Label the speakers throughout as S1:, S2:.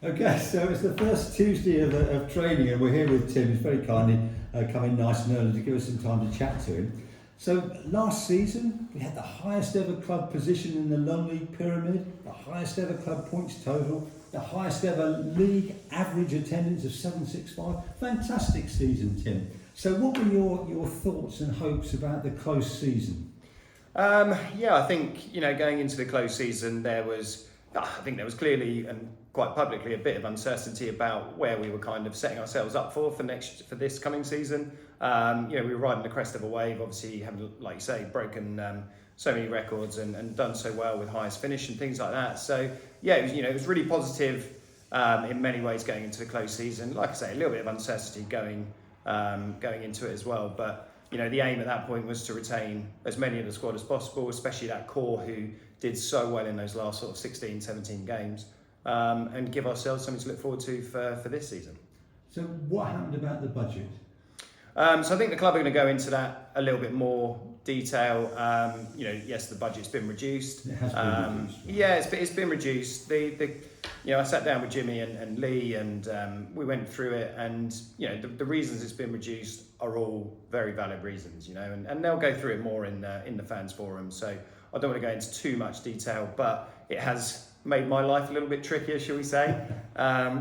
S1: Okay, so it's the first Tuesday of training, and we're here with Tim. He's very kindly come in nice and early to give us some time to chat to him. So last season, we had the highest ever club position in the non-league pyramid, the highest ever club points total, the highest ever league average attendance of 765. Fantastic season, Tim. So what were your thoughts and hopes about the close season?
S2: I think going into the close season, there was clearly and quite publicly a bit of uncertainty about where we were kind of setting ourselves up for this coming season. We were riding the crest of a wave, obviously having, like you say, broken so many records and done so well with highest finish and things like that. So it was really positive in many ways going into the close season. Like I say, a little bit of uncertainty going into it as well, but. The aim at that point was to retain as many of the squad as possible, especially that core who did so well in those last sort of 16, 17 games, and give ourselves something to look forward to for this season.
S1: So what happened about the budget?
S2: So I think the club are going to go into that a little bit more detail. Yes, the budget's been reduced.
S1: It has been reduced. Right?
S2: Yeah, it's been reduced. I sat down with Jimmy and Lee and we went through it, and the reasons it's been reduced are all very valid reasons, and they'll go through it more in the fans forum. So I don't want to go into too much detail, but it has made my life a little bit trickier, shall we say,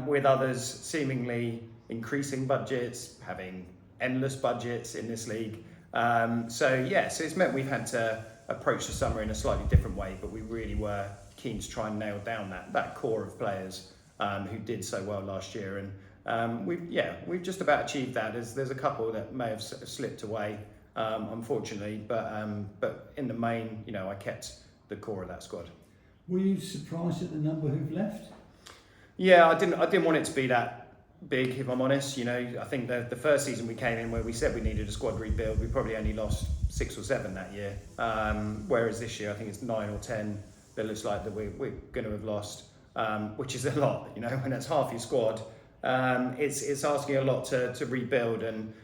S2: with others seemingly increasing budgets, having endless budgets in this league. So it's meant we've had to approach the summer in a slightly different way, but we really were keen to try and nail down that core of players who did so well last year, and we've just about achieved that. There's a couple that may have slipped away, unfortunately, but in the main, I kept the core of that squad.
S1: Were you surprised at the number who've left?
S2: Yeah, I didn't want it to be that big, if I'm honest. I think the first season we came in where we said we needed a squad rebuild, we probably only lost 6 or 7 that year. Whereas this year, I think it's 9 or 10 that looks like that we're going to have lost, which is a lot. When that's half your squad, it's asking a lot to rebuild and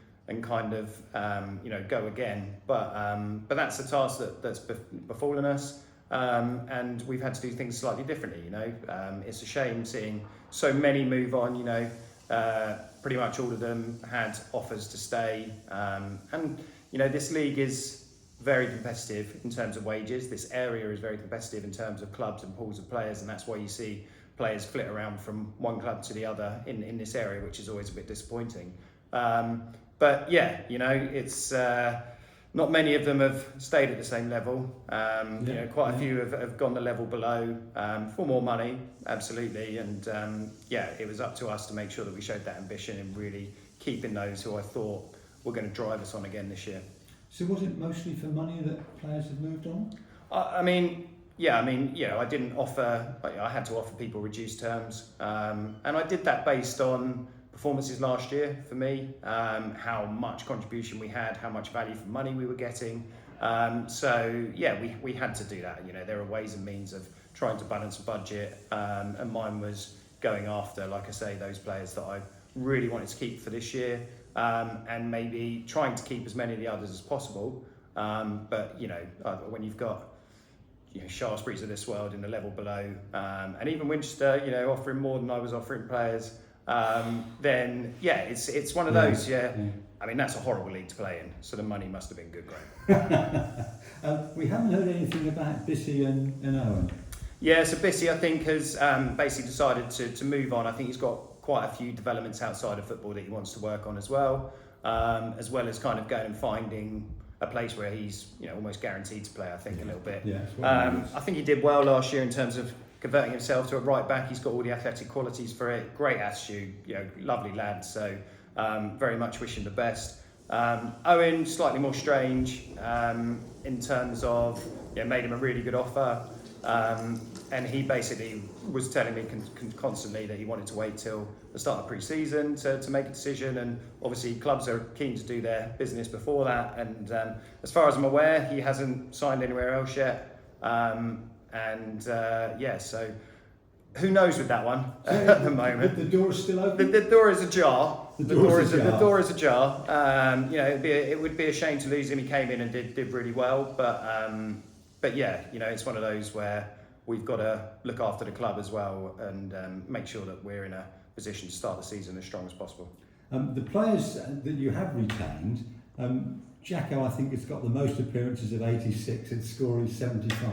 S2: kind of go again. But that's a task that's befallen us. And we've had to do things slightly differently. It's a shame seeing so many move on. Pretty much all of them had offers to stay, and this league is very competitive in terms of wages. This area is very competitive in terms of clubs and pools of players, and that's why you see players flit around from one club to the other in this area, which is always a bit disappointing. It's not many of them have stayed at the same level. Quite a few have gone the level below for more money, absolutely. And it was up to us to make sure that we showed that ambition in really keeping those who I thought were going to drive us on again this year.
S1: So was it mostly for money that players have moved on?
S2: I didn't offer. I had to offer people reduced terms, and I did that based on performances last year for me, how much contribution we had, how much value for money we were getting. We had to do that. There are ways and means of trying to balance a budget, and mine was going after, like I say, those players that I really wanted to keep for this year, and maybe trying to keep as many of the others as possible. When you've got Shaftesbury's of this world in the level below, and even Winchester, offering more than I was offering players, then it's one of those. I mean, that's a horrible league to play in, so the money must have been good, Graham.
S1: We haven't heard anything about Bissy and Owen.
S2: Yeah, so Bissy, I think, has basically decided to move on. I think he's got quite a few developments outside of football that he wants to work on as well as kind of going and finding a place where he's almost guaranteed to play, I think, a little bit. I think he did well last year in terms of converting himself to a right back. He's got all the athletic qualities for it, great attitude, lovely lad, so very much wish him the best. Owen, slightly more strange in terms of made him a really good offer, and he basically was telling me constantly that he wanted to wait till the start of pre-season to make a decision, and obviously clubs are keen to do their business before that, and as far as I'm aware, he hasn't signed anywhere else yet. So who knows with that one at the moment.
S1: The door is still open?
S2: The door is ajar.
S1: The door is
S2: ajar. It would be a shame to lose him. He came in and did really well, but it's one of those where we've got to look after the club as well and make sure that we're in a position to start the season as strong as possible.
S1: The players that you have retained, Jacko, I think, has got the most appearances of 86 and scoring 75.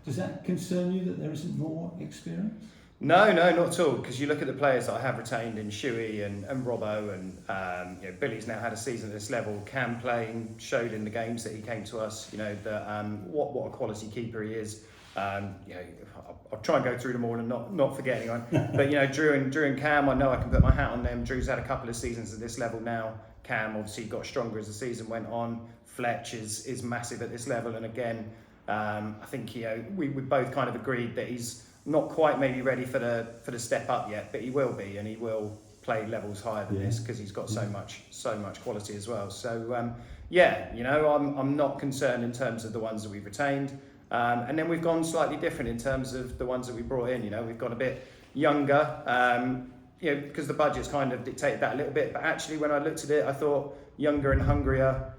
S1: Does that concern you that there isn't more experience?
S2: No, not at all. Because you look at the players that I have retained in Shuey and Robbo, and Billy's now had a season at this level. Cam playing showed in the games that he came to us. That what a quality keeper he is. I'll try and go through them all and not forget anyone. But Drew and Cam, I know I can put my hat on them. Drew's had a couple of seasons at this level now. Cam obviously got stronger as the season went on. Fletch is massive at this level, and again, I think we both kind of agreed that he's not quite maybe ready for the step up yet, but he will be, and he will play levels higher than this because he's got so much quality as well. So I'm not concerned in terms of the ones that we've retained. And then we've gone slightly different in terms of the ones that we brought in. We've gone a bit younger, because the budget's kind of dictated that a little bit. But actually, when I looked at it, I thought younger and hungrier,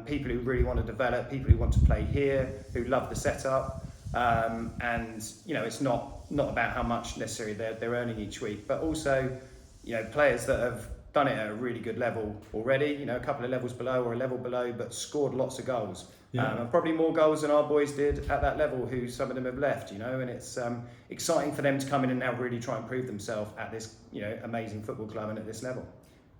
S2: people who really want to develop, people who want to play here, who love the setup. And it's not about how much necessarily they're earning each week, but also players that have done it at a really good level already. A couple of levels below or a level below, but scored lots of goals. And probably more goals than our boys did at that level, who some of them have left, and it's exciting for them to come in and now really try and prove themselves at this, amazing football club and at this level.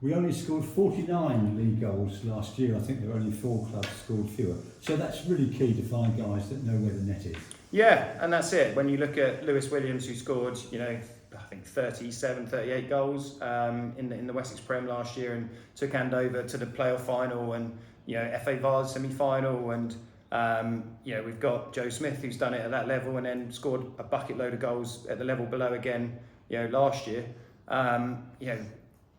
S1: We only scored 49 league goals last year. I think there were only 4 clubs scored fewer. So that's really key to find guys that know where the net is.
S2: Yeah, and that's it. When you look at Lewis Williams, who scored, I think 37, 38 goals in the Wessex Prem last year, and took Andover to the playoff final and FA Vase semi-final, and we've got Joe Smith, who's done it at that level and then scored a bucket load of goals at the level below again last year.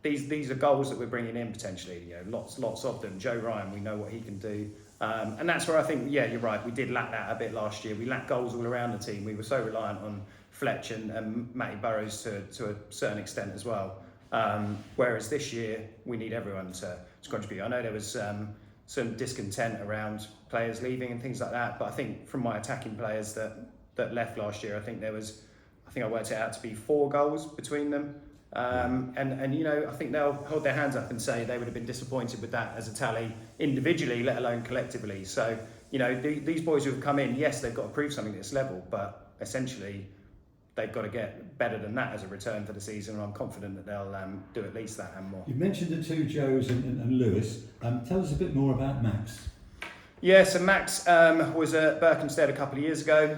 S2: These are goals that we're bringing in potentially, lots of them. Joe Ryan, we know what he can do. And that's where I think, you're right, we did lack that a bit last year. We lacked goals all around the team. We were so reliant on Fletch and Matty Burrows to a certain extent as well. Whereas this year, we need everyone to contribute. I know there was some discontent around players leaving and things like that, but I think from my attacking players that left last year, I think I worked it out to be 4 goals between them. And I think they'll hold their hands up and say they would have been disappointed with that as a tally individually, let alone collectively. So these boys who have come in, yes, they've got to prove something at this level, but essentially they've got to get better than that as a return for the season, and I'm confident that they'll do at least that and more.
S1: You mentioned the 2 Joes and Lewis. Tell us a bit more about Max.
S2: Yeah, so Max was at Berkhamsted a couple of years ago.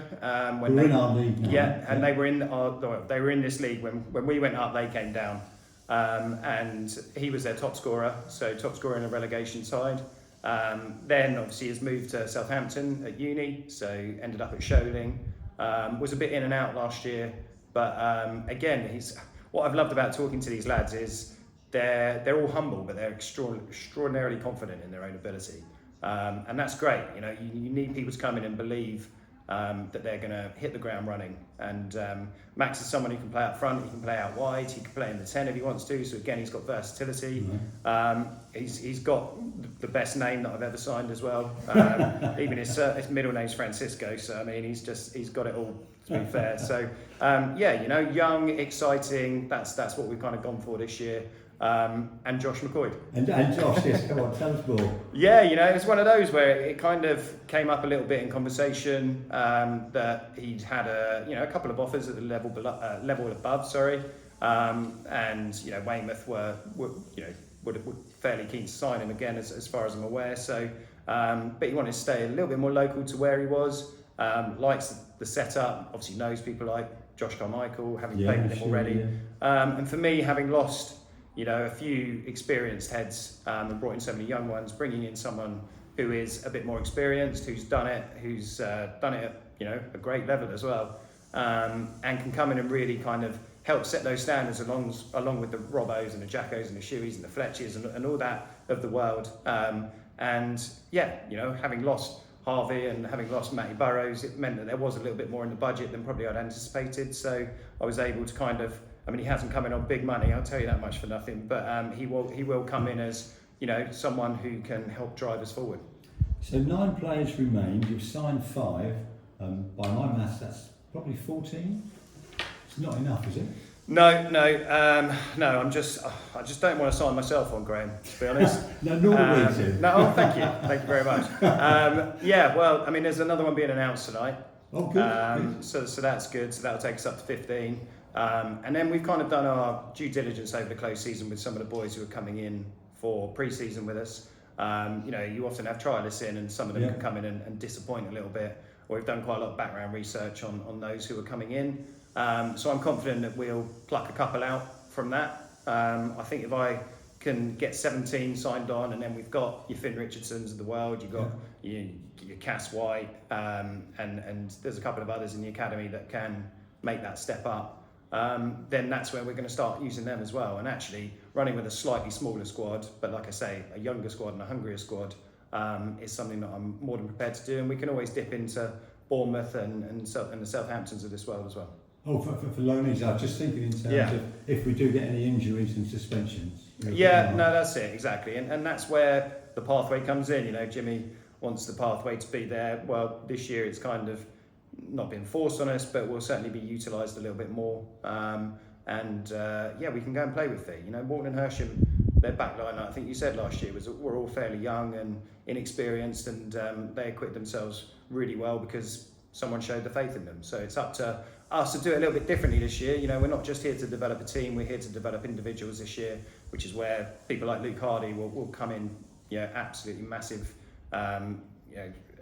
S1: When they were in our league now.
S2: Yeah, and they were in this league when we went up. They came down, and he was their top scorer. So top scorer in a relegation side. Then obviously has moved to Southampton at uni. So ended up at Sholing. Was a bit in and out last year, but again, what I've loved about talking to these lads is they're all humble, but they're extraordinarily confident in their own ability. And that's great. You need people to come in and believe that they're going to hit the ground running. And Max is someone who can play up front, he can play out wide, he can play in the 10 if he wants to. So again, he's got versatility. He's got the best name that I've ever signed as well. Even his middle name's Francisco. So I mean, he's got it all, to be fair. So young, exciting. That's what we've kind of gone for this year. And Josh McCoy.
S1: And Josh, yes, come on, tell us more.
S2: Yeah, it's one of those where it kind of came up a little bit in conversation that he'd had a couple of offers at the level above, and Weymouth were fairly keen to sign him again, as far as I'm aware. So, but he wanted to stay a little bit more local to where he was. Likes the setup. Obviously knows people like Josh Carmichael, having played with him already. Yeah. And for me, having lost a few experienced heads and brought in so many young ones, bringing in someone who is a bit more experienced, who's done it at a great level as well, and can come in and really kind of help set those standards along with the Robbos and the Jackos and the Shueys and the Fletches and all that of the world. Having lost Harvey and having lost Matty Burrows, it meant that there was a little bit more in the budget than probably I'd anticipated. So I was able to kind of, he hasn't come in on big money, I'll tell you that much for nothing, but he will come in as someone who can help drive us forward.
S1: So 9 players remained. You've signed 5. By my maths, that's Probably 14. It's not enough, is it?
S2: No. I just don't want to sign myself on, Graham. To be honest.
S1: No, nor do we, Tim.
S2: No, thank you very much. Well, I mean, there's another one being announced tonight.
S1: Oh, good.
S2: So that's good. So that'll take us up to 15. And then we've kind of done our due diligence over the close season with some of the boys who are coming in for pre-season with us. You often have trialists in, and some of them can come in and disappoint a little bit. Or we've done quite a lot of background research on those who are coming in. So I'm confident that we'll pluck a couple out from that. I think if I can get 17 signed on, and then we've got your Finn Richardsons of the world, you've got your Cass White, and there's a couple of others in the academy that can make that step up. Then that's where we're going to start using them as well. And actually running with a slightly smaller squad, but like I say, a younger squad and a hungrier squad is something that I'm more than prepared to do. And we can always dip into Bournemouth and the Southamptons of this world as well.
S1: Oh, for loanees, I was just thinking in terms of if we do get any injuries and suspensions.
S2: That's it, exactly. And that's where the pathway comes in. Jimmy wants the pathway to be there. Well, this year it's kind of not been forced on us, but will certainly be utilised a little bit more. We can go and play with Fee. Morton and Hersham, their backline, I think you said last year, were all fairly young and inexperienced, and they acquitted themselves really well because someone showed the faith in them. So it's up to us to do it a little bit differently this year. We're not just here to develop a team, we're here to develop individuals this year, which is where people like Luke Hardy will come in, absolutely massive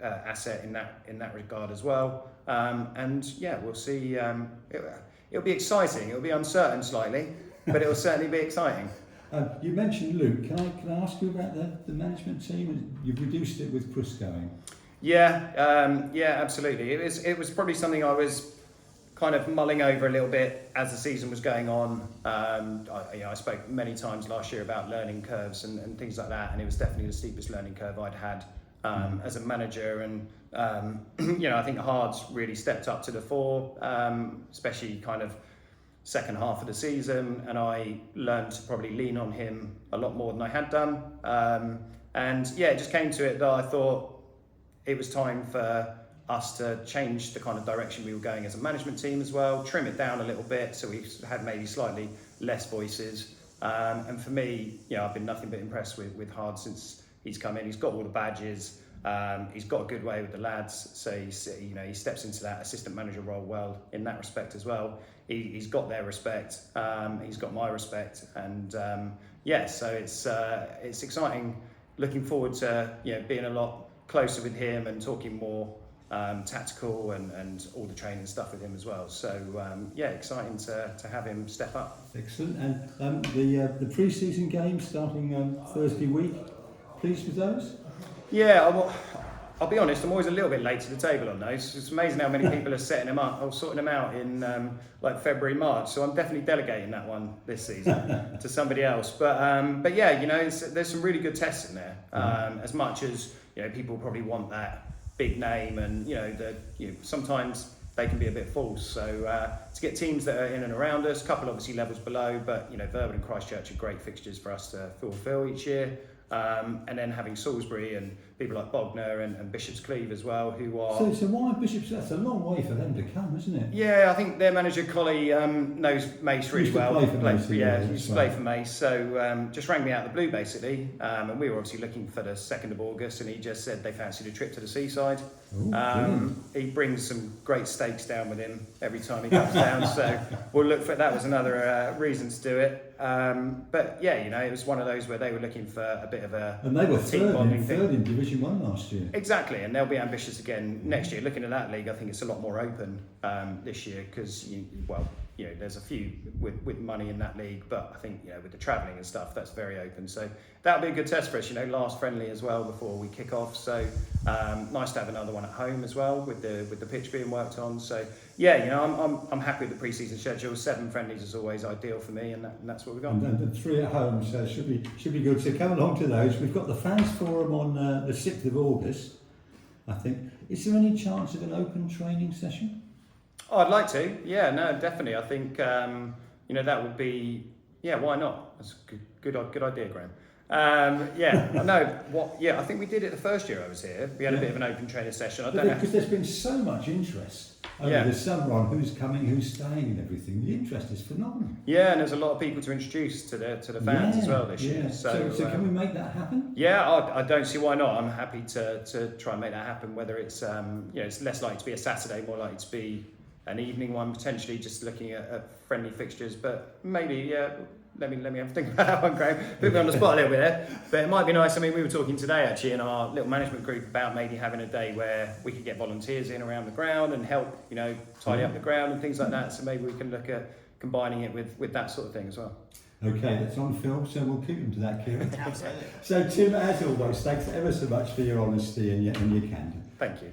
S2: asset in that regard as well. We'll see. It'll be exciting. It'll be uncertain slightly, but it'll certainly be exciting.
S1: You mentioned Luke. Can I ask you about the management team? You've reduced it with Chris going.
S2: Absolutely. It was probably something I was kind of mulling over a little bit as the season was going on. I spoke many times last year about learning curves and things like that, and it was definitely the steepest learning curve I'd had as a manager. And I think Hard's really stepped up to the fore, especially kind of second half of the season, and I learned to probably lean on him a lot more than I had done. It just came to it that I thought it was time for us to change the kind of direction we were going as a management team as well, trim it down a little bit so we had maybe slightly less voices. And for me, I've been nothing but impressed with Hard since he's come in. He's got all the badges. He's got a good way with the lads, so he steps into that assistant manager role well in that respect as well. He's got their respect. He's got my respect, and so it's exciting. Looking forward to being a lot closer with him and talking more tactical and all the training stuff with him as well. So exciting to have him step up.
S1: Excellent. And the pre-season games starting Thursday week. Pleased with those?
S2: Yeah, I'll be honest, I'm always a little bit late to the table on those. It's amazing how many people are setting them up or sorting them out in February, March. So I'm definitely delegating that one this season to somebody else. But there's some really good tests in there. As much as people probably want that big name, and sometimes they can be a bit false. So to get teams that are in and around us, a couple obviously levels below, but Verwood and Christchurch are great fixtures for us to fulfil each year. And then having Salisbury and people like Bognor and Bishop's Cleeve as well, who are...
S1: So why Bishop's? That's a long way for them to come, isn't it?
S2: Yeah, I think their manager, Collie, knows Mace really well.
S1: He used
S2: to play for Mace. So just rang me out of the blue, basically. And we were obviously looking for the 2nd of August, and he just said they fancied a trip to the seaside. He brings some great steaks down with him every time he comes down, so we'll look for... That was another reason to do it. It was one of those where they were looking for a bit of a...
S1: And they were
S2: third
S1: in Division 1 last year.
S2: Exactly, and they'll be ambitious again next year. Looking at that league, I think it's a lot more open this year because there's a few with money in that league, but I think with the travelling and stuff, that's very open. So that'll be a good test for us. Last friendly as well before we kick off. So nice to have another one at home as well with the pitch being worked on. So I'm happy with the pre-season schedule. 7 friendlies is always ideal for me, and that's what we've got.
S1: And 3 at home, so should be good. So come along to those. We've got the fans forum on the 6th of August, I think. Is there any chance of an open training session?
S2: Oh, I'd like to. Yeah, no, definitely. I think that would be. Yeah, why not? That's a good idea, Graham. I think we did it the first year I was here. We had a bit of an open training session. I don't know
S1: because there's been so much interest. over the summer on who's coming, who's staying, and everything. The interest is phenomenal.
S2: Yeah, and there's a lot of people to introduce to the fans as well this year.
S1: So can we make that happen?
S2: Yeah, I don't see why not. I'm happy to try and make that happen. Whether it's it's less likely to be a Saturday, more likely to be an evening one, potentially just looking at friendly fixtures. But maybe let me have a think about that one, Graham. Put me on the spot a little bit there. But it might be nice. I mean, we were talking today actually in our little management group about maybe having a day where we could get volunteers in around the ground and help, tidy up the ground and things like that. So maybe we can look at combining it with that sort of thing as well.
S1: Okay, that's on film, so we'll keep them to that, Kieran.
S3: Absolutely.
S1: So Tim, as always, thanks ever so much for your honesty and your candour.
S2: Thank you.